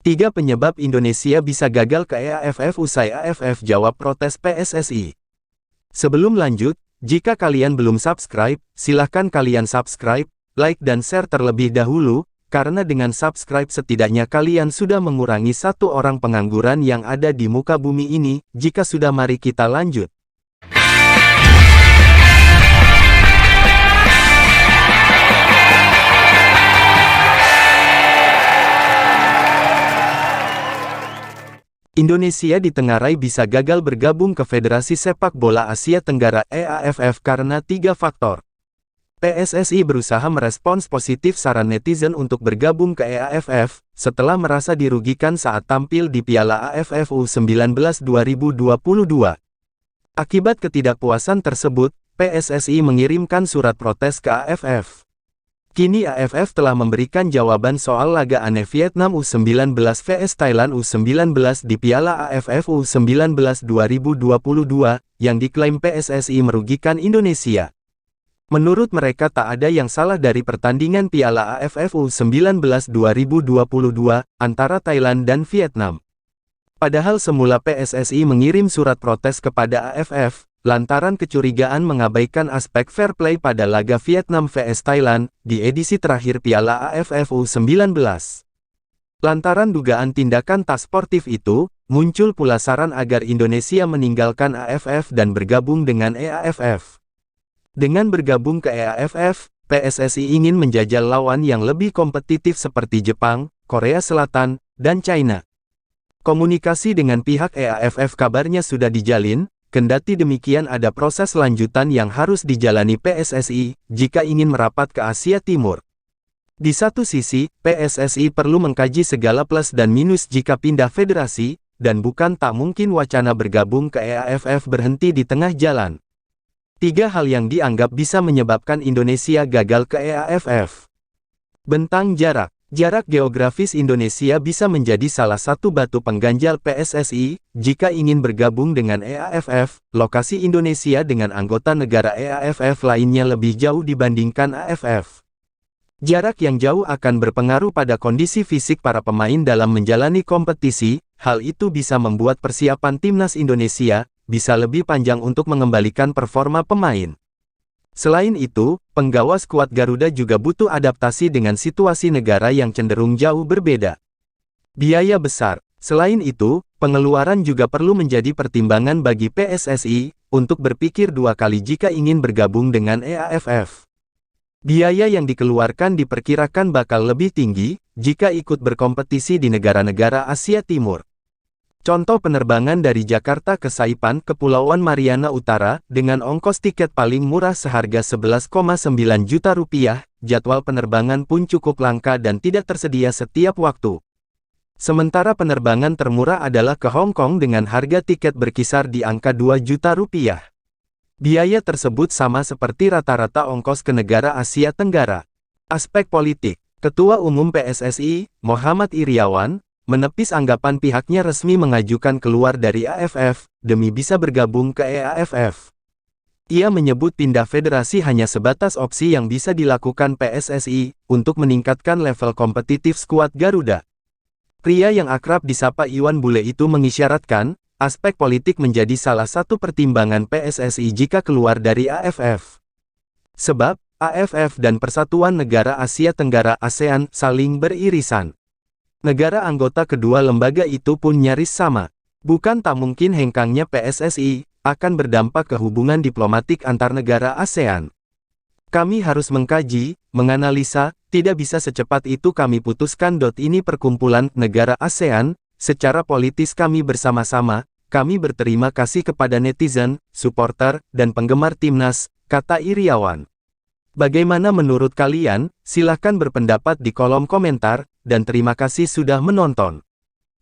3 penyebab Indonesia bisa gagal ke AFF usai AFF jawab protes PSSI. Sebelum lanjut, jika kalian belum subscribe, silahkan kalian subscribe, like dan share terlebih dahulu, karena dengan subscribe setidaknya kalian sudah mengurangi 1 orang pengangguran yang ada di muka bumi ini. Jika sudah, mari kita lanjut. Indonesia ditengarai bisa gagal bergabung ke Federasi Sepak Bola Asia Tenggara (AFF) karena 3 faktor. PSSI berusaha merespons positif saran netizen untuk bergabung ke AFF, setelah merasa dirugikan saat tampil di Piala AFF U19 2022. Akibat ketidakpuasan tersebut, PSSI mengirimkan surat protes ke AFF. Kini AFF telah memberikan jawaban soal laga aneh Vietnam U19 vs Thailand U19 di Piala AFF U19 2022, yang diklaim PSSI merugikan Indonesia. Menurut mereka tak ada yang salah dari pertandingan Piala AFF U19 2022 antara Thailand dan Vietnam. Padahal semula PSSI mengirim surat protes kepada AFF, lantaran kecurigaan mengabaikan aspek fair play pada laga Vietnam vs Thailand, di edisi terakhir Piala AFF U19. Lantaran dugaan tindakan tak sportif itu, muncul pula saran agar Indonesia meninggalkan AFF dan bergabung dengan AFF. Dengan bergabung ke AFF, PSSI ingin menjajal lawan yang lebih kompetitif seperti Jepang, Korea Selatan, dan China. Komunikasi dengan pihak AFF kabarnya sudah dijalin. Kendati demikian, ada proses lanjutan yang harus dijalani PSSI, jika ingin merapat ke Asia Timur. Di satu sisi, PSSI perlu mengkaji segala plus dan minus jika pindah federasi, dan bukan tak mungkin wacana bergabung ke AFF berhenti di tengah jalan. 3 hal yang dianggap bisa menyebabkan Indonesia gagal ke AFF. Bentang jarak. Jarak geografis Indonesia bisa menjadi salah satu batu pengganjal PSSI, jika ingin bergabung dengan AFF. Lokasi Indonesia dengan anggota negara AFF lainnya lebih jauh dibandingkan AFF. Jarak yang jauh akan berpengaruh pada kondisi fisik para pemain dalam menjalani kompetisi. Hal itu bisa membuat persiapan timnas Indonesia bisa lebih panjang untuk mengembalikan performa pemain. Selain itu, penggawa skuad Garuda juga butuh adaptasi dengan situasi negara yang cenderung jauh berbeda. Biaya besar. Selain itu, pengeluaran juga perlu menjadi pertimbangan bagi PSSI, untuk berpikir 2 kali jika ingin bergabung dengan AFF. Biaya yang dikeluarkan diperkirakan bakal lebih tinggi, jika ikut berkompetisi di negara-negara Asia Timur. Contoh penerbangan dari Jakarta ke Saipan, Kepulauan Mariana Utara, dengan ongkos tiket paling murah seharga Rp11,9 juta. Jadwal penerbangan pun cukup langka dan tidak tersedia setiap waktu. Sementara penerbangan termurah adalah ke Hong Kong dengan harga tiket berkisar di angka Rp2 juta. Biaya tersebut sama seperti rata-rata ongkos ke negara Asia Tenggara. Aspek politik. Ketua Umum PSSI, Muhammad Iryawan, menepis anggapan pihaknya resmi mengajukan keluar dari AFF, demi bisa bergabung ke AFF. Ia menyebut pindah federasi hanya sebatas opsi yang bisa dilakukan PSSI, untuk meningkatkan level kompetitif skuad Garuda. Pria yang akrab disapa Iwan Bule itu mengisyaratkan, aspek politik menjadi salah satu pertimbangan PSSI jika keluar dari AFF. Sebab, AFF dan Persatuan Negara Asia Tenggara (ASEAN) saling beririsan. Negara anggota kedua lembaga itu pun nyaris sama. Bukan tak mungkin hengkangnya PSSI akan berdampak ke hubungan diplomatik antar negara ASEAN. Kami harus mengkaji, menganalisa, tidak bisa secepat itu kami putuskan. Ini perkumpulan negara ASEAN, secara politis kami bersama-sama, kami berterima kasih kepada netizen, supporter, dan penggemar timnas, kata Iryawan. Bagaimana menurut kalian? Silahkan berpendapat di kolom komentar, dan terima kasih sudah menonton.